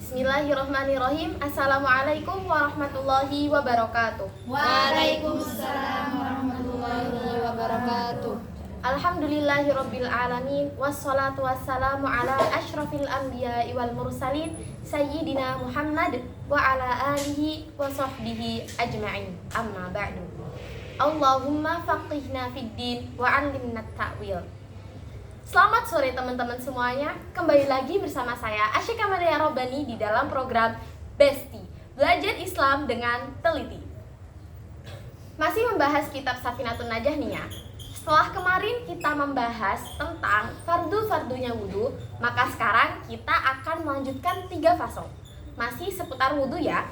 Bismillahirrahmanirrahim. Assalamualaikum warahmatullahi wabarakatuh. Waalaikumsalam warahmatullahi wabarakatuh. Alhamdulillahirabbil alamin wassalatu wassalamu ala asyrafil anbiya'i wal mursalin sayyidina Muhammad wa ala alihi wa sahbihi ajma'in. Amma ba'du. Allahumma faqihna fid din wa 'allimna ta'wil. Selamat sore teman-teman semuanya. Kembali lagi bersama saya Asyika Maria Robani di dalam program Besti, Belajar Islam dengan Teliti. Masih membahas kitab Safinatun Najah nih ya. Setelah kemarin kita membahas tentang fardu-fardunya wudu, maka sekarang kita akan melanjutkan 3 fasal. Masih seputar wudu ya.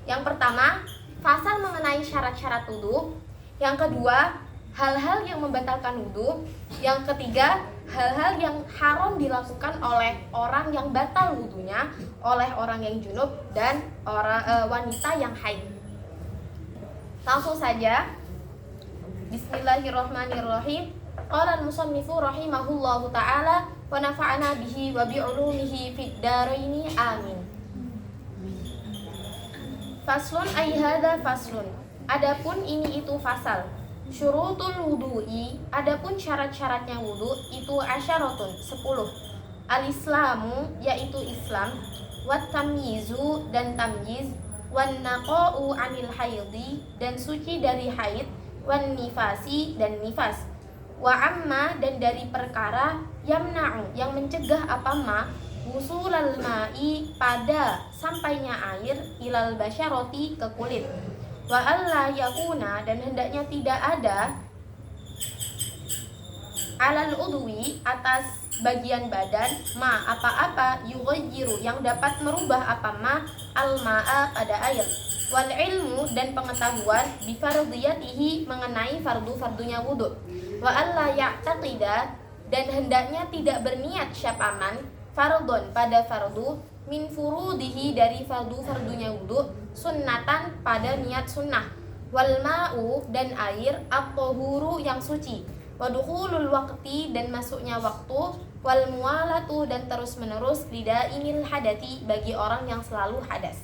Yang pertama, fasal mengenai syarat-syarat wudu. Yang kedua, hal-hal yang membatalkan wudu. Yang ketiga, hal-hal yang haram dilakukan oleh orang yang batal wudunya, oleh orang yang junub dan wanita yang haid. Langsung saja. Bismillahirrahmanirrahim. Qala al-musannifu rahimahullahu ta'ala wa nafa'ana bihi wa bi'ulumihi fid daraini amin. Faslun ay hadza faslun. Adapun ini itu fasal. Syurutul wudu'i, adapun syarat-syaratnya wudu itu asyaratun 10. Al-islamu yaitu Islam, wat tamyizu dan tamyiz, wan naqa'u 'anil haidhi dan suci dari haid, wan nifasi dan nifas, wa amma dan dari perkara yamna'u yang mencegah apa ma wusulal ma'i pada sampainya air ilal basyarati ke kulit, wa alla yakuna dan hendaknya tidak ada alal udwi atas bagian badan ma apa-apa yughayyiru yang dapat merubah apa ma al ma'a pada air, wal ilmu dan pengetahuan bi fardhiyatihi mengenai fardu-fardunya wudu, wa alla ya'taqida dan hendaknya tidak berniat syapaman fardhon pada fardu min furudihi dari fardu-fardunya wudu sunnatan pada niat sunnah, wal ma'u dan air at-tahuru yang suci, wa dukhulul waqti dan masuknya waktu, wal muwalatu dan terus menerus lidaimil hadati bagi orang yang selalu hadas.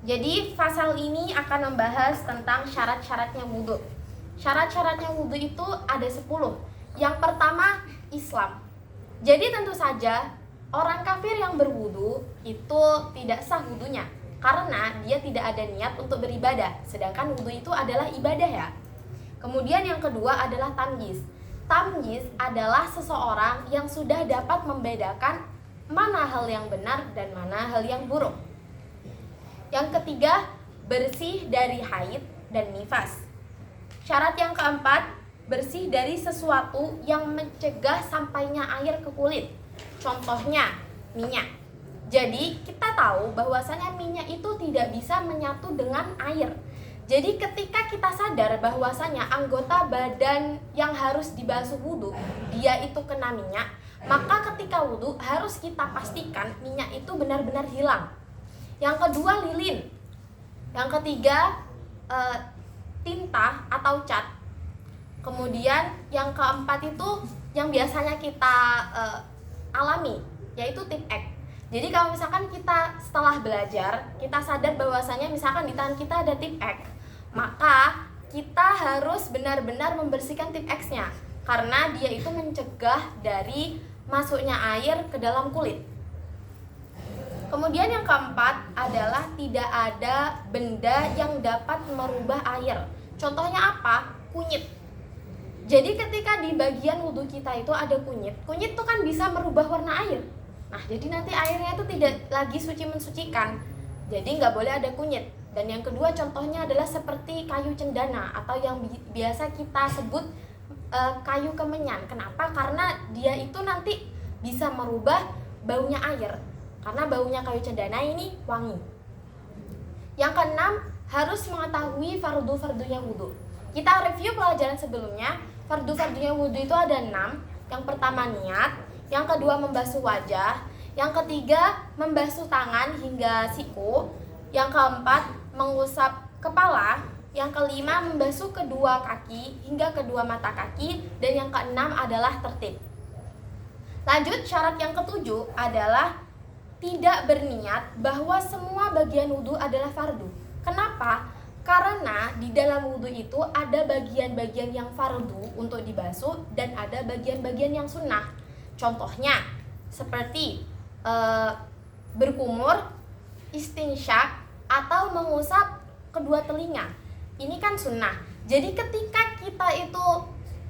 Jadi fasal ini akan membahas tentang syarat-syaratnya wudu. Syarat-syaratnya wudu itu ada 10. Yang pertama, Islam. Jadi tentu saja orang kafir yang berwudu itu tidak sah wudunya karena dia tidak ada niat untuk beribadah. Sedangkan wudu itu adalah ibadah ya. Kemudian yang kedua adalah tamyiz. Tamyiz adalah seseorang yang sudah dapat membedakan mana hal yang benar dan mana hal yang buruk. Yang ketiga, bersih dari haid dan nifas. Syarat yang keempat, bersih dari sesuatu yang mencegah sampainya air ke kulit. Contohnya, minyak. Jadi, kita tahu bahwasanya minyak itu tidak bisa menyatu dengan air. Jadi, ketika kita sadar bahwasanya anggota badan yang harus dibasuh wudu, dia itu kena minyak, maka ketika wudu harus kita pastikan minyak itu benar-benar hilang. Yang kedua, lilin. Yang ketiga, tinta atau cat. Kemudian yang keempat itu yang biasanya kita alami, yaitu tip X. Jadi kalau misalkan kita setelah belajar, kita sadar bahwasanya misalkan di tangan kita ada tip X, maka kita harus benar-benar membersihkan tip X-nya, karena dia itu mencegah dari masuknya air ke dalam kulit. Kemudian yang keempat adalah tidak ada benda yang dapat merubah air. Contohnya apa? Kunyit. Jadi ketika di bagian wudhu kita itu ada kunyit, kunyit itu kan bisa merubah warna air. Nah, jadi nanti airnya itu tidak lagi suci mensucikan. Jadi nggak boleh ada kunyit. Dan yang kedua contohnya adalah seperti kayu cendana atau yang biasa kita sebut kayu kemenyan. Kenapa? Karena dia itu nanti bisa merubah baunya air. Karena baunya kayu cendana ini wangi. Yang keenam, harus mengetahui fardu-fardunya wudu. Kita review pelajaran sebelumnya. Fardu-fardunya wudu itu ada 6. Yang pertama niat, yang kedua membasuh wajah, yang ketiga membasuh tangan hingga siku, yang keempat mengusap kepala, yang kelima membasuh kedua kaki hingga kedua mata kaki, dan yang keenam adalah tertib. Lanjut, syarat yang ketujuh adalah tidak berniat bahwa semua bagian wudhu adalah fardu. Kenapa? Karena di dalam wudhu itu ada bagian-bagian yang fardu untuk dibasuh dan ada bagian-bagian yang sunnah. Contohnya seperti berkumur, istinsyak, atau mengusap kedua telinga. Ini kan sunnah. Jadi ketika kita itu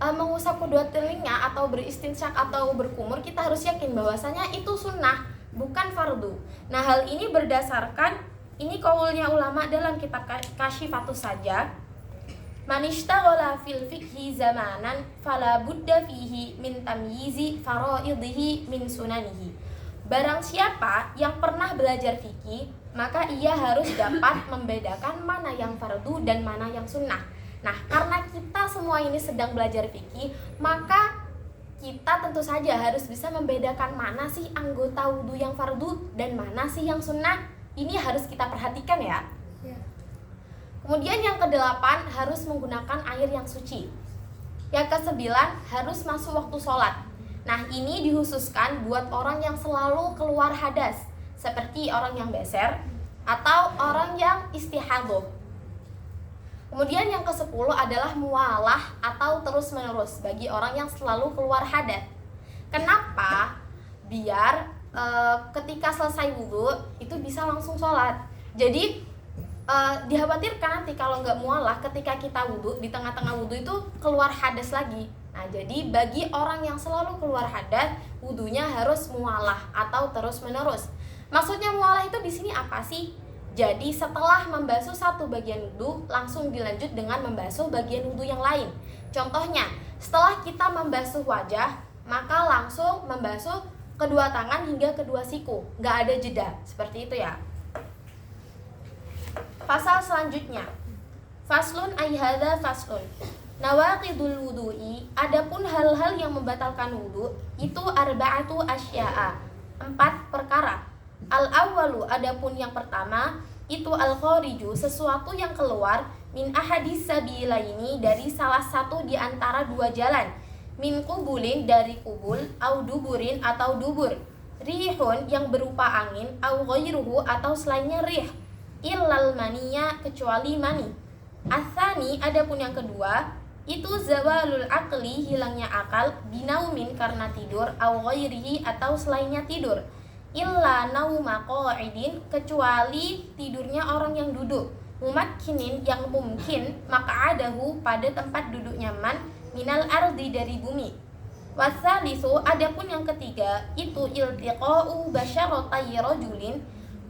mengusap kedua telinga atau beristinsyak atau berkumur, kita harus yakin bahwasanya itu sunnah, bukan fardu. Nah, hal ini berdasarkan ini qaulnya ulama dalam kitab Kasyifatus Sajjah. Man ishtaghala fil fiqhi zamanan fala budda fihi min tamyizi faraidhihi min sunanihi. Barang siapa yang pernah belajar fikih, maka ia harus dapat membedakan mana yang fardu dan mana yang sunnah. Nah, karena kita semua ini sedang belajar fikih, maka kita tentu saja harus bisa membedakan mana sih anggota wudhu yang fardu dan mana sih yang sunnah. Ini harus kita perhatikan ya. Kemudian yang kedelapan, harus menggunakan air yang suci. Yang kesembilan, harus masuk waktu sholat. Nah, ini dikhususkan buat orang yang selalu keluar hadas, seperti orang yang beser atau orang yang istihadah. Kemudian yang ke-10 adalah mualah atau terus-menerus bagi orang yang selalu keluar hadas. Kenapa? Biar ketika selesai wudhu itu bisa langsung sholat. Jadi dikhawatirkan nanti kalau nggak mualah ketika kita wudhu, di tengah-tengah wudhu itu keluar hadas lagi. Nah, jadi bagi orang yang selalu keluar hadas, wudhunya harus mualah atau terus-menerus. Maksudnya mualah itu di sini apa sih? Jadi setelah membasuh satu bagian wudhu, langsung dilanjut dengan membasuh bagian wudhu yang lain. Contohnya, setelah kita membasuh wajah, maka langsung membasuh kedua tangan hingga kedua siku. Nggak ada jeda, seperti itu ya. Pasal selanjutnya, faslun ay hadza faslun. Nawaqidul wudu'i, adapun hal-hal yang membatalkan wudhu itu arba'atu asya'a, 4 perkara. Al-awwalu, adapun yang pertama itu al-khariju, sesuatu yang keluar min ahadis sabilaini, dari salah satu di antara dua jalan, min kubulin, dari kubul, au duburin atau dubur, rihun, yang berupa angin, au ghairuhu, atau selainnya rih, illal maniya, kecuali mani. Atsani, adapun yang kedua itu zawalul aqli, hilangnya akal, binaumin, karena tidur, au ghairihi, atau selainnya tidur, illa nauma qa'idin, kecuali tidurnya orang yang duduk, mumakkinin, yang mungkin, maka adahu, pada tempat duduk nyaman, minal ardi, dari bumi. Wasalisu, adapun yang ketiga itu iltiqa'u basyarotai rajulin,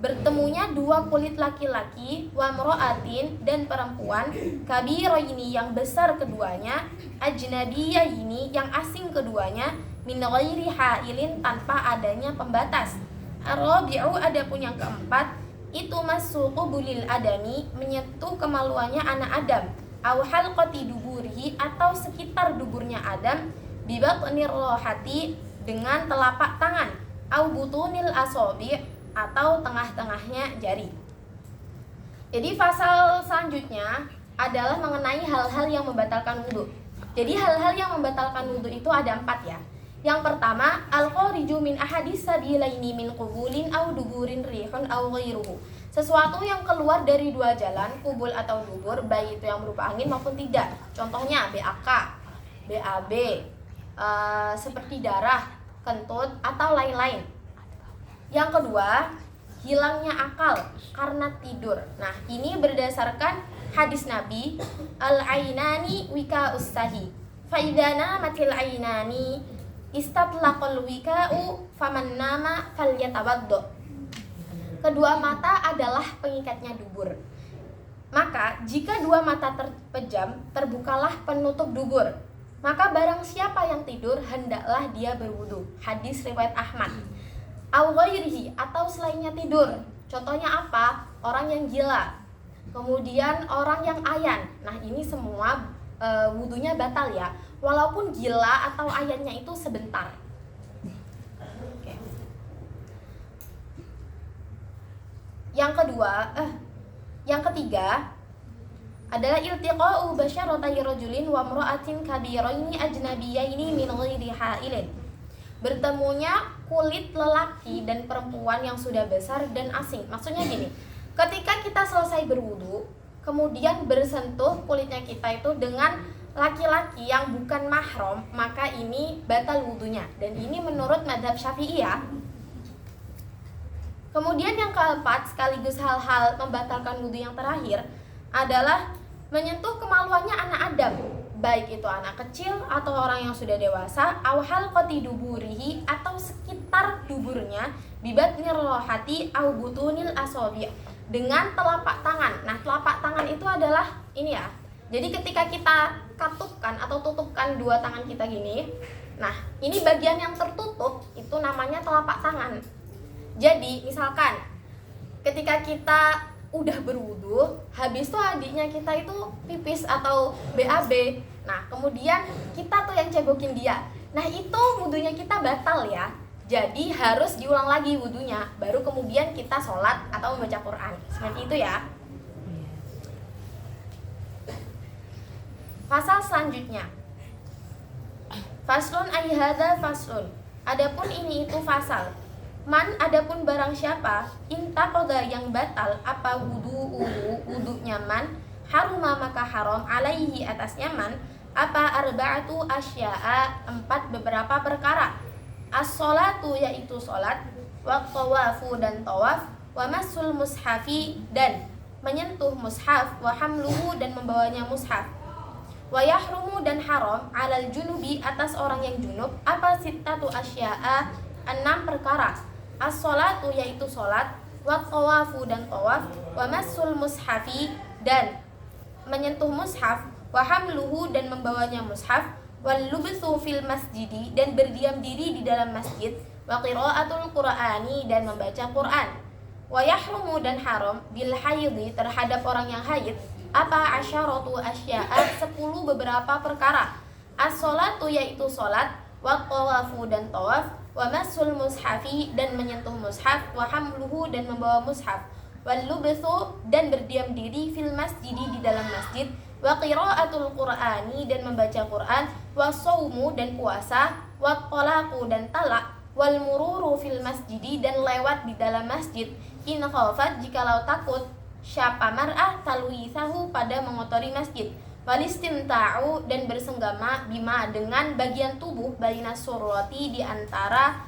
bertemunya dua kulit laki-laki, wa mra'atin, dan perempuan, kabiraini, yang besar keduanya, ajnabiyaini, yang asing keduanya, min ghairi hailin, tanpa adanya pembatas. Ar-rabi'u, adapun yang keempat itu masuqu bulil adami, menyentuh kemaluannya anak Adam, au halqati duburihi, atau sekitar duburnya Adam, bi batnir rohati, dengan telapak tangan, au butunil asabi', atau tengah-tengahnya jari. Jadi pasal selanjutnya adalah mengenai hal-hal yang membatalkan wudhu. Jadi hal-hal yang membatalkan wudhu itu ada 4 ya. Yang pertama, al-khariju min ahadis sabilaini min qubulin aw duburin rihun aw ghairuhu. Sesuatu yang keluar dari dua jalan, kubul atau dubur, baik itu yang berupa angin maupun tidak. Contohnya BAK, BAB, seperti darah, kentut, atau lain-lain. Yang kedua, hilangnya akal karena tidur. Nah, ini berdasarkan hadis Nabi, al-ainani wika ustahi, fa idza namatil ainani istatlaqal wika'u faman nama falyatawaddo. Kedua mata adalah pengikatnya dubur. Maka jika dua mata terpejam, terbukalah penutup dubur. Maka barang siapa yang tidur, hendaklah dia berwudu. Hadis riwayat Ahmad. Au ghairihi, atau selainnya tidur. Contohnya apa? Orang yang gila. Kemudian orang yang ayan. Nah, ini semua wudunya batal ya. Walaupun gila atau ayannya itu sebentar. Oke. Yang ketiga adalah iltiqa'u basyaratai rajulin wa imra'atin kabiraini ajnabiyaini min ghairi ha'ilin. Bertemunya kulit lelaki dan perempuan yang sudah besar dan asing. Maksudnya gini, ketika kita selesai berwudu, kemudian bersentuh kulitnya kita itu dengan laki-laki yang bukan mahram, maka ini batal wudunya. Dan ini menurut mazhab Syafi'i ya. Kemudian yang keempat, sekaligus hal-hal membatalkan wudu yang terakhir adalah menyentuh kemaluannya anak Adam, baik itu anak kecil atau orang yang sudah dewasa, awhal qati duburihi atau sekitar duburnya, bibatnir rohati au butunil asobi, dengan telapak tangan. Nah, telapak tangan itu adalah ini ya. Jadi ketika kita katupkan atau tutupkan dua tangan kita gini, nah ini bagian yang tertutup itu namanya telapak tangan. Jadi misalkan ketika kita udah berwudu, habis itu adiknya kita itu pipis atau BAB. Nah, kemudian kita tuh yang cebokin dia. Nah, itu wudunya kita batal ya. Jadi harus diulang lagi wudunya, baru kemudian kita sholat atau membaca Quran. Seperti itu ya. Pasal selanjutnya. Faslun ay hadza faslun. Adapun ini itu fasal. Man, adapun barang siapa intaqada yang batal apa wudunya man, haruma maka haram alaihi atasnya man apa arba'atu asya'a, 4 beberapa perkara. As-sholatu yaitu sholat, wa tawafu dan tawaf, wa masul mushafi dan menyentuh mushaf, wa hamluhu dan membawanya mushaf. Wa yahrumu dan haram alal junubi atas orang yang junub apa sittatu asya'a, 6 perkara. As-sholatu yaitu sholat, wa tawafu dan tawaf, wa masul mushafi dan menyentuh mushaf, wa hamluhu dan membawanya mushaf, wal lubthu fil masjidi dan berdiam diri di dalam masjid, wa qiraatul qur'ani dan membaca Quran. Wa yahrumu dan haram bil haidhi terhadap orang yang haid apa asyaratu asya'a, 10 beberapa perkara. As-sholatu yaitu sholat, wa tawafu dan tawaf, wa masul mushafi dan menyentuh mushaf, wa hamluhu dan membawa mushaf, wal lubthu dan berdiam diri fil masjidi di dalam masjid, wa qiraatul qur'ani dan membaca Quran, wa shaumu dan puasa, wa talaqu dan talak, wal mururu fil masjidi dan lewat di dalam masjid, in khafat jikalau takut siapa mar'ah talwisahu pada mengotori masjid, walistimta'u dan bersenggama bima dengan bagian tubuh bainas surrati di antara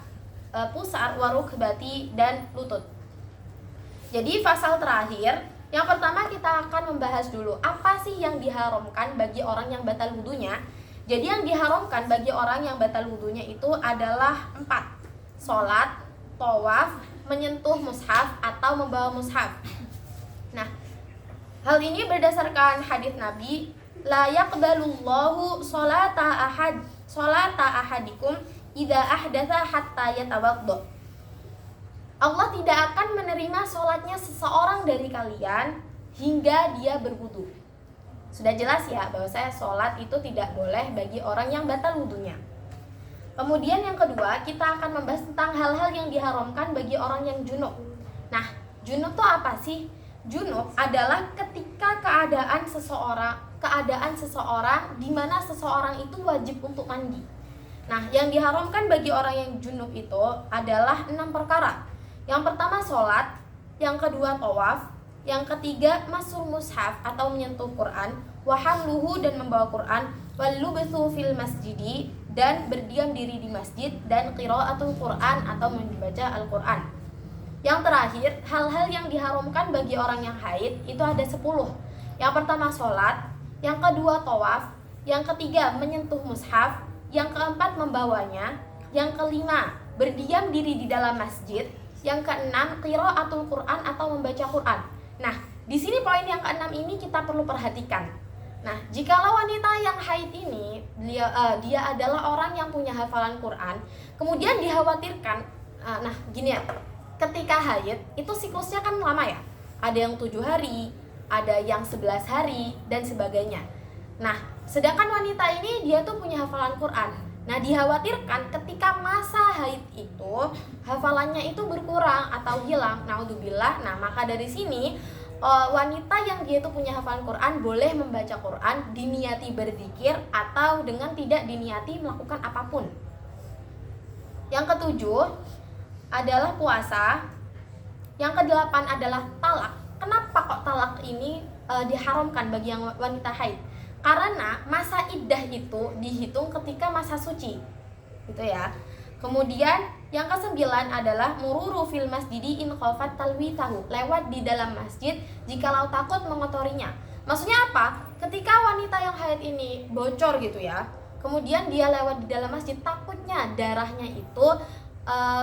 pusar, warukbati dan lutut. Jadi pasal terakhir, yang pertama kita akan membahas dulu apa sih yang diharamkan bagi orang yang batal wudunya. Jadi yang diharamkan bagi orang yang batal wudunya itu adalah 4. Sholat, tawaf, menyentuh mushaf atau membawa mushaf. Nah, hal ini berdasarkan hadis Nabi, la yaqbalullahu sholata ahadikum idza ahdatsa hatta yatawaddo. Allah tidak akan menerima sholatnya seseorang dari kalian hingga dia berwudu. Sudah jelas ya bahwa saya sholat itu tidak boleh bagi orang yang batal wudunya. Kemudian yang kedua, kita akan membahas tentang hal-hal yang diharamkan bagi orang yang junub. Nah, junub itu apa sih? Junub adalah ketika keadaan seseorang di mana seseorang itu wajib untuk mandi. Nah, yang diharamkan bagi orang yang junub itu adalah 6 perkara. Yang pertama sholat, yang kedua tawaf, yang ketiga masul mushaf atau menyentuh Quran, wa hamluhu dan membawa Quran, wal lubthu fil masjidi dan berdiam diri di masjid, dan qiraatul Quran atau membaca Al-Quran. Yang terakhir, hal-hal yang diharamkan bagi orang yang haid itu ada 10. Yang pertama sholat, yang kedua tawaf, yang ketiga menyentuh mushaf, yang keempat membawanya, yang kelima berdiam diri di dalam masjid, yang keenam qiraatul Quran atau membaca Quran. Nah, di sini poin yang keenam ini kita perlu perhatikan. Nah, jikalau wanita yang haid ini dia adalah orang yang punya hafalan Quran, kemudian dikhawatirkan, nah gini ya, ketika haid itu siklusnya kan lama ya, ada yang 7 hari, ada yang 11 hari dan sebagainya. Nah, sedangkan wanita ini dia tuh punya hafalan Quran. Nah, dikhawatirkan ketika masa haid itu hafalannya itu berkurang atau hilang, naudzubillah. Nah, maka dari sini wanita yang dia tuh punya hafalan Quran boleh membaca Quran, diniati berzikir atau dengan tidak diniati melakukan apapun. Yang ketujuh adalah puasa. Yang kedelapan adalah talak. Kenapa kok talak ini diharamkan bagi yang wanita haid? Karena masa iddah itu dihitung ketika masa suci, gitu ya. Kemudian yang kesembilan adalah mururu fil masjidi in khafat talwitahu, lewat di dalam masjid jikalau takut mengotorinya. Maksudnya apa? Ketika wanita yang haid ini bocor gitu ya, kemudian dia lewat di dalam masjid, takutnya darahnya itu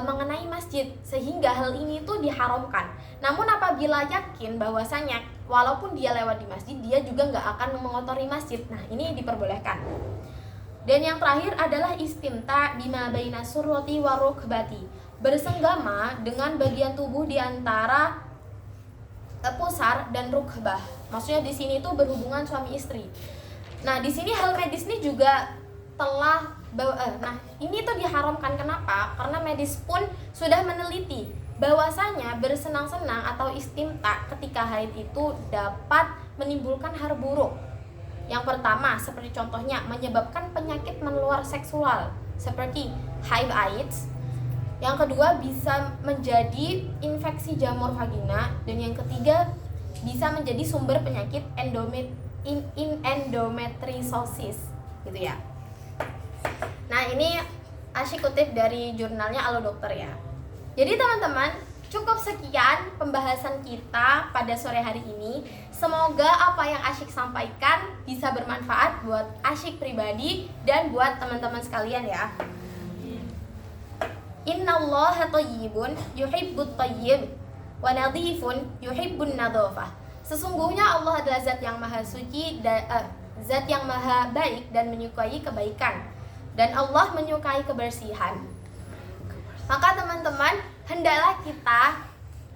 mengenai masjid, sehingga hal ini tuh diharamkan. Namun apabila yakin bahwasanya walaupun dia lewat di masjid, dia juga nggak akan mengotori masjid, nah ini diperbolehkan. Dan yang terakhir adalah istimta bima baina surrati wa rukbati, bersenggama dengan bagian tubuh di antara pusar dan rukbah. Maksudnya di sini tuh berhubungan suami istri. Nah, di sini hal medis ini juga telah nah, ini tuh diharamkan. Kenapa? Karena medis pun sudah meneliti bahwasanya bersenang-senang atau istimta ketika haid itu dapat menimbulkan hal buruk. Yang pertama, seperti contohnya menyebabkan penyakit menular seksual seperti HIV AIDS. Yang kedua, bisa menjadi infeksi jamur vagina, dan yang ketiga bisa menjadi sumber penyakit endometriosis, gitu ya. Nah, ini Asyik kutip dari jurnalnya Allo Dokter ya. Jadi teman-teman, cukup sekian pembahasan kita pada sore hari ini. Semoga apa yang Asyik sampaikan bisa bermanfaat buat Asyik pribadi dan buat teman-teman sekalian ya. Innallaha thayyibun yuhibbut thayyib wa nadhifun yuhibbun nadhafah. Sesungguhnya Allah adalah zat yang maha suci dan zat yang maha baik dan menyukai kebaikan, dan Allah menyukai kebersihan. Maka teman-teman, hendaklah kita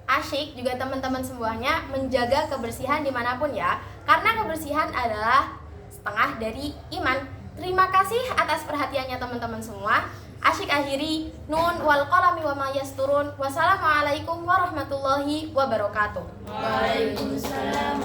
Asyik juga teman-teman semuanya menjaga kebersihan dimanapun ya, karena kebersihan adalah setengah dari iman. Terima kasih atas perhatiannya teman-teman semua. Asyik akhiri, nun wal qalami wa ma yasturun. Wassalamualaikum warahmatullahi wabarakatuh. Waalaikumsalam.